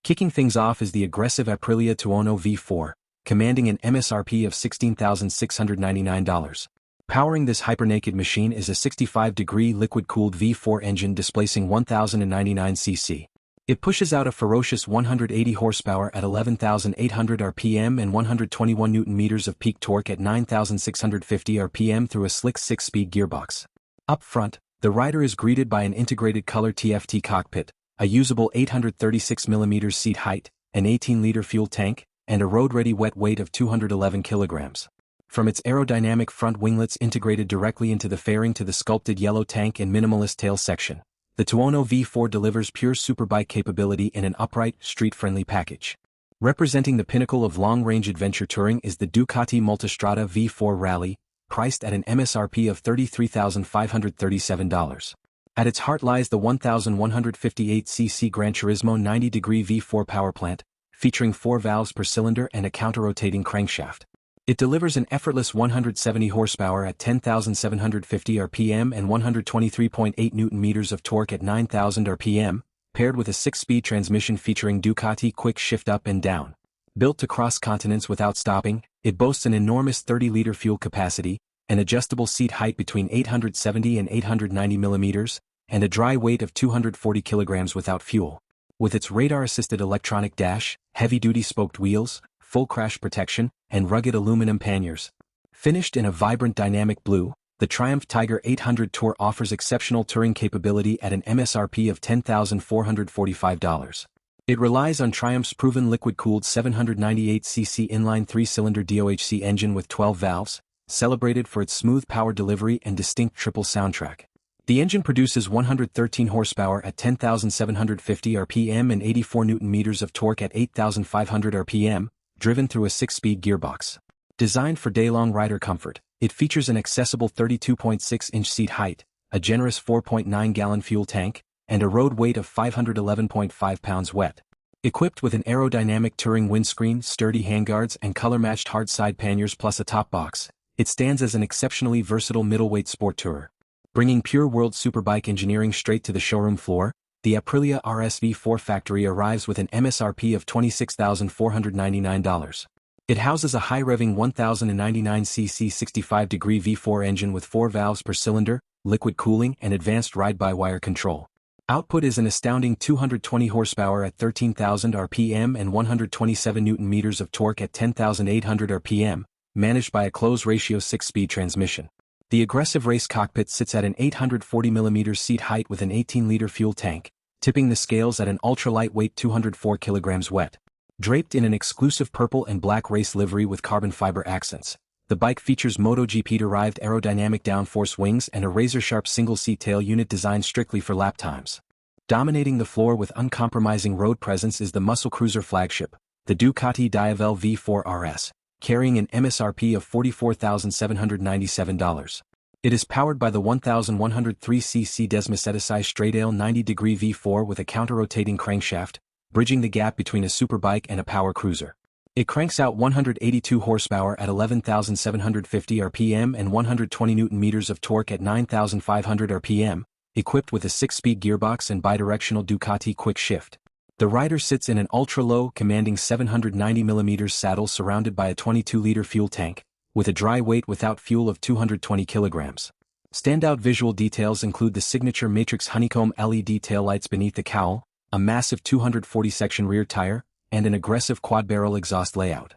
Kicking things off is the aggressive Aprilia Tuono V4, commanding an MSRP of $16,699. Powering this hyper-naked machine is a 65-degree liquid-cooled V4 engine displacing 1,099 cc. It pushes out a ferocious 180 horsepower at 11,800 rpm and 121 Nm of peak torque at 9,650 rpm through a slick 6-speed gearbox. Up front, the rider is greeted by an integrated color TFT cockpit, a usable 836mm seat height, an 18-liter fuel tank, and a road-ready wet weight of 211 kilograms. From its aerodynamic front winglets integrated directly into the fairing to the sculpted yellow tank and minimalist tail section, the Tuono V4 delivers pure superbike capability in an upright, street-friendly package. Representing the pinnacle of long-range adventure touring is the Ducati Multistrada V4 Rally, priced at an MSRP of $33,537. At its heart lies the 1,158cc Gran Turismo 90-degree V4 powerplant, featuring 4 valves per cylinder and a counter-rotating crankshaft. It delivers an effortless 170 horsepower at 10,750 rpm and 123.8 Nm of torque at 9,000 rpm, paired with a 6-speed transmission featuring Ducati quick shift up and down. Built to cross continents without stopping, it boasts an enormous 30-liter fuel capacity, an adjustable seat height between 870 and 890 mm, and a dry weight of 240 kilograms without fuel. With its radar-assisted electronic dash, heavy-duty spoked wheels, full crash protection, and rugged aluminum panniers. Finished in a vibrant dynamic blue, the Triumph Tiger 800 Tour offers exceptional touring capability at an MSRP of $10,445. It relies on Triumph's proven liquid-cooled 798cc inline 3-cylinder DOHC engine with 12 valves, celebrated for its smooth power delivery and distinct triple soundtrack. The engine produces 113 horsepower at 10,750 rpm and 84 Nm of torque at 8,500 rpm, driven through a 6-speed gearbox. Designed for day-long rider comfort, it features an accessible 32.6-inch seat height, a generous 4.9-gallon fuel tank, and a road weight of 511.5 pounds wet. Equipped with an aerodynamic touring windscreen, sturdy handguards, and color-matched hard side panniers plus a top box, it stands as an exceptionally versatile middleweight sport tourer. Bringing pure world superbike engineering straight to the showroom floor, the Aprilia RSV4 Factory arrives with an MSRP of $26,499. It houses a high-revving 1,099cc 65-degree V4 engine with 4 valves per cylinder, liquid cooling, and advanced ride-by-wire control. Output is an astounding 220 horsepower at 13,000 rpm and 127 Nm of torque at 10,800 rpm, managed by a close-ratio 6-speed transmission. The aggressive race cockpit sits at an 840mm seat height with an 18-liter fuel tank, tipping the scales at an ultra-lightweight 204 kilograms wet. Draped in an exclusive purple and black race livery with carbon fiber accents, the bike features MotoGP-derived aerodynamic downforce wings and a razor-sharp single-seat tail unit designed strictly for lap times. Dominating the floor with uncompromising road presence is the muscle cruiser flagship, the Ducati Diavel V4 RS, carrying an MSRP of $44,797. It is powered by the 1,103cc Desmacetticized straight-aisle 90-degree V4 with a counter-rotating crankshaft, bridging the gap between a superbike and a power cruiser. It cranks out 182 horsepower at 11,750 rpm and 120 Nm of torque at 9,500 rpm, equipped with a 6-speed gearbox and bidirectional Ducati quick shift. The rider sits in an ultra-low, commanding 790mm saddle surrounded by a 22-liter fuel tank, with a dry weight without fuel of 220 kilograms. Standout visual details include the signature matrix honeycomb LED taillights beneath the cowl, a massive 240-section rear tire, and an aggressive quad-barrel exhaust layout.